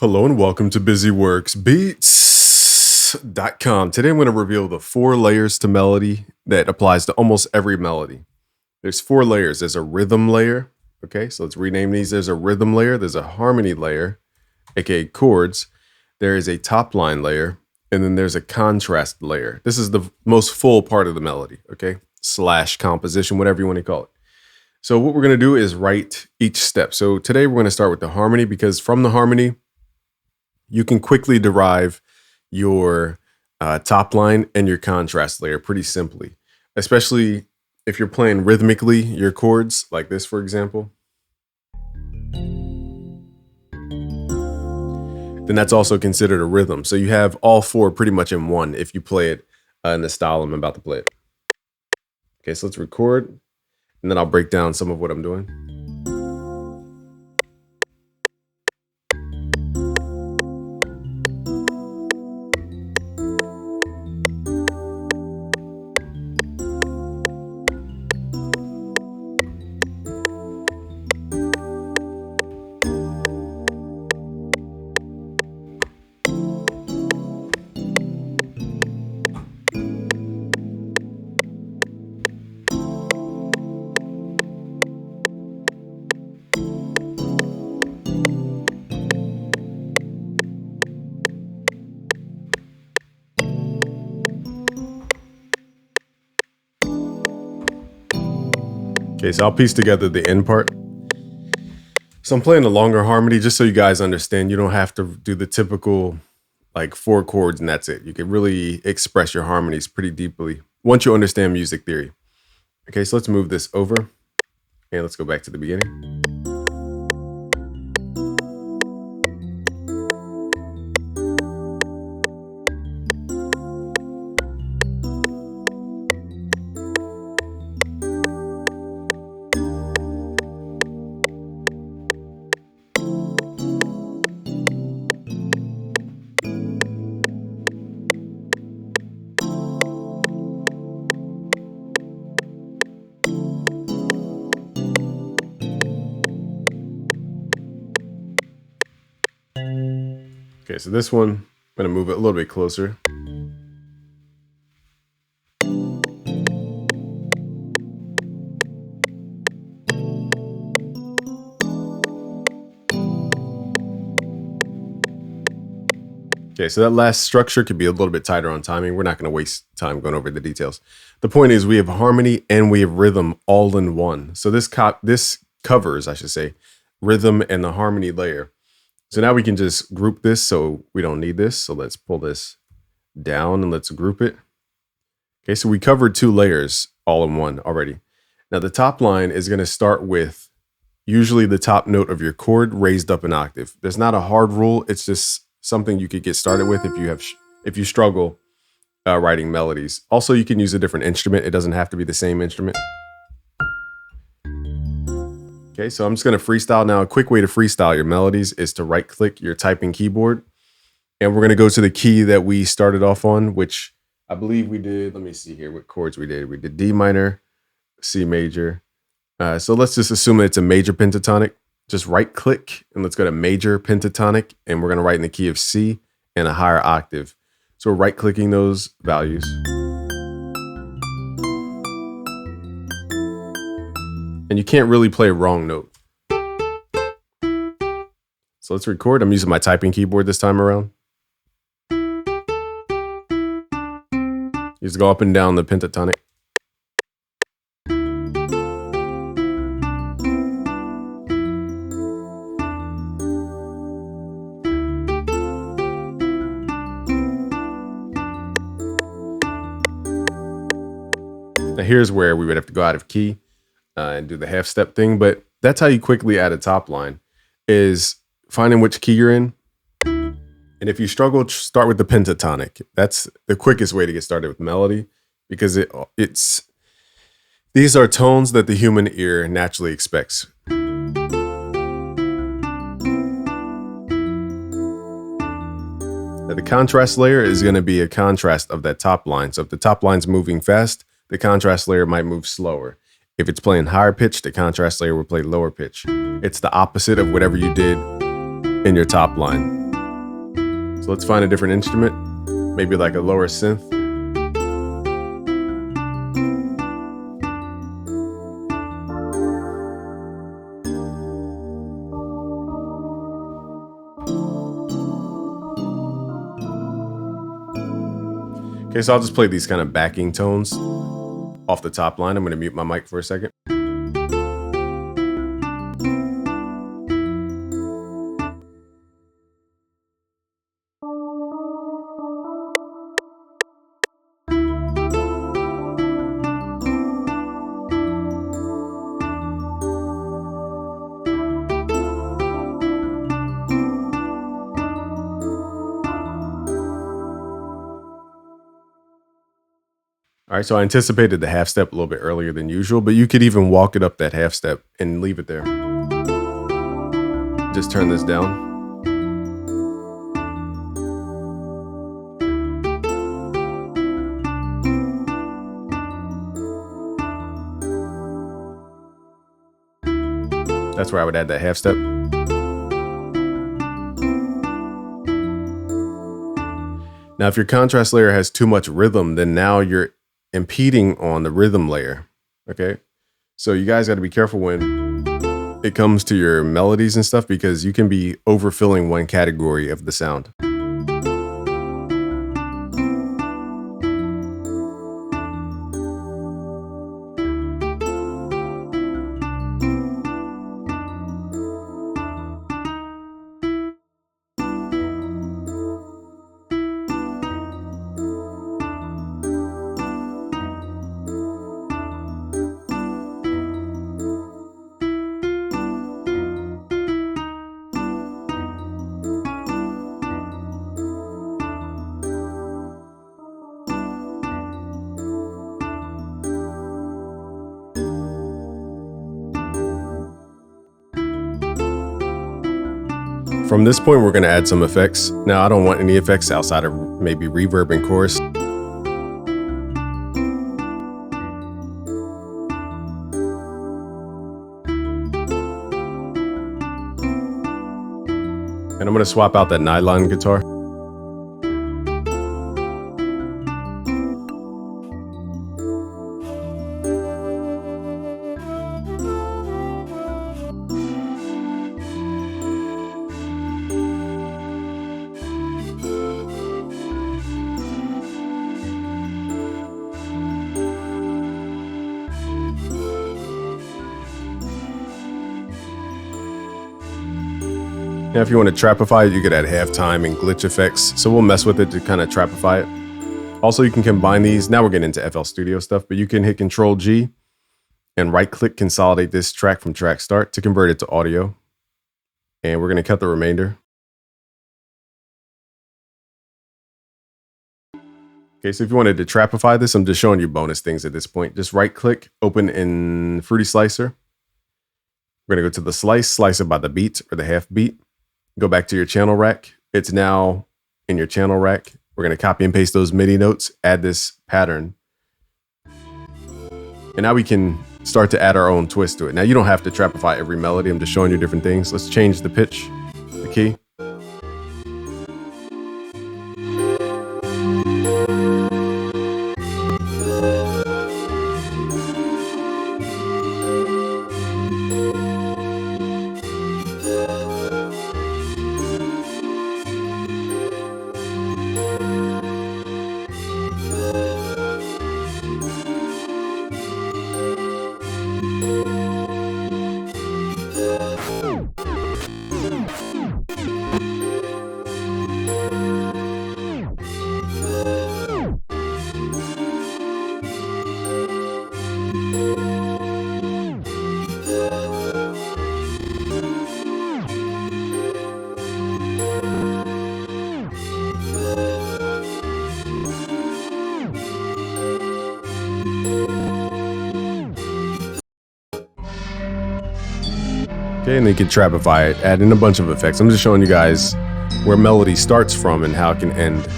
Hello and welcome to BusyWorksBeats.com. Today I'm going to reveal the 4 layers to melody that applies to almost every melody. There's 4 layers. There's a rhythm layer. Okay, so let's rename these. There's a rhythm layer. There's a harmony layer, aka chords. There is a top line layer, and then there's a contrast layer. This is the most full part of the melody, okay? Slash composition, whatever you want to call it. So what we're going to do is write each step. So today we're going to start with the harmony, because from the harmony, you can quickly derive your top line and your contrast layer pretty simply, especially if you're playing rhythmically your chords like this, for example. Then that's also considered a rhythm. So you have all 4 pretty much in one if you play it in the style I'm about to play it. Okay, so let's record, and then I'll break down some of what I'm doing. Okay, so I'll piece together the end part. So I'm playing a longer harmony just so you guys understand. You don't have to do the typical like 4 chords and that's it. You can really express your harmonies pretty deeply once you understand music theory. Okay, so let's move this over and let's go back to the beginning. Okay, so this one, I'm going to move it a little bit closer. Okay, so that last structure could be a little bit tighter on timing. We're not going to waste time going over the details. The point is we have harmony and we have rhythm all in one. So this covers, I should say, rhythm and the harmony layer. So now we can just group this so we don't need this. So let's pull this down and let's group it. Okay, so we covered 2 layers all in one already. Now the top line is going to start with usually the top note of your chord raised up an octave. There's not a hard rule. It's just something you could get started with if you struggle writing melodies. Also, you can use a different instrument. It doesn't have to be the same instrument. Okay, so I'm just going to freestyle now. A quick way to freestyle your melodies is to right-click your typing keyboard. And we're going to go to the key that we started off on, which I believe we did. Let me see here what chords we did. We did D minor, C major. So let's just assume that it's a major pentatonic. Just right-click and let's go to major pentatonic. And we're going to write in the key of C and a higher octave. So we're right-clicking those values. And you can't really play a wrong note. So let's record. I'm using my typing keyboard this time around. You just go up and down the pentatonic. Now here's where we would have to go out of key and do the half step thing, but that's how you quickly add a top line, is finding which key you're in. And if you struggle, start with the pentatonic. That's the quickest way to get started with melody, because these are tones that the human ear naturally expects. Now, the contrast layer is going to be a contrast of that top line. So if the top line's moving fast, the contrast layer might move slower. If it's playing higher pitch, the contrast layer will play lower pitch. It's the opposite of whatever you did in your top line. So let's find a different instrument, maybe like a lower synth. Okay, so I'll just play these kind of backing tones off the top line. I'm going to mute my mic for a second. All right, so I anticipated the half step a little bit earlier than usual, but you could even walk it up that half step and leave it there. Just turn this down. That's where I would add that half step. Now, if your contrast layer has too much rhythm, then now you're impeding on the rhythm layer, okay? So you guys got to be careful when it comes to your melodies and stuff, because you can be overfilling one category of the sound. From this point, we're going to add some effects. Now, I don't want any effects outside of maybe reverb and chorus. And I'm going to swap out that nylon guitar. Now, if you want to trapify it, you could add halftime and glitch effects. So we'll mess with it to kind of trapify it. Also, you can combine these. Now we're getting into FL Studio stuff, but you can hit Control G and right click consolidate this track from track start to convert it to audio. And we're going to cut the remainder. Okay, so if you wanted to trapify this, I'm just showing you bonus things at this point. Just right click, open in Fruity Slicer. We're going to go to the slice it by the beat or the half beat. Go back to your channel rack. It's now in your channel rack. We're going to copy and paste those MIDI notes, add this pattern. And now we can start to add our own twist to it. Now, you don't have to trapify every melody. I'm just showing you different things. Let's change the pitch, the key. Okay, and then you can trapify it, add in a bunch of effects. I'm just showing you guys where melody starts from and how it can end.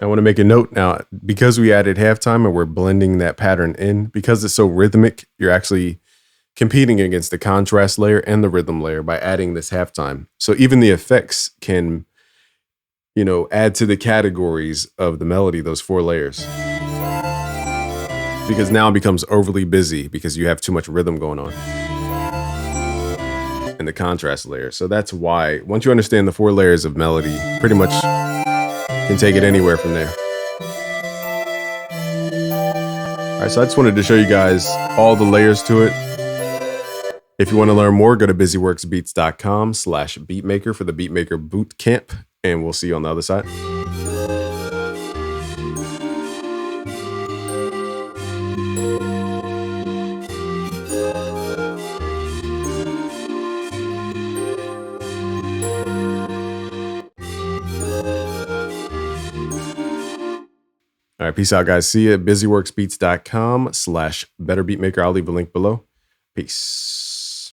I want to make a note now, because we added halftime and we're blending that pattern in, because it's so rhythmic, you're actually competing against the contrast layer and the rhythm layer by adding this halftime. So even the effects can, add to the categories of the melody, those 4 layers. Because now it becomes overly busy because you have too much rhythm going on in the contrast layer. So that's why, once you understand the 4 layers of melody, pretty much can take it anywhere from there. All right, so I just wanted to show you guys all the layers to it. If you want to learn more, go to busyworksbeats.com/beatmaker for the Beatmaker Bootcamp, and we'll see you on the other side. All right, peace out, guys. See you at busyworksbeats.com/betterbeatmaker. I'll leave a link below. Peace.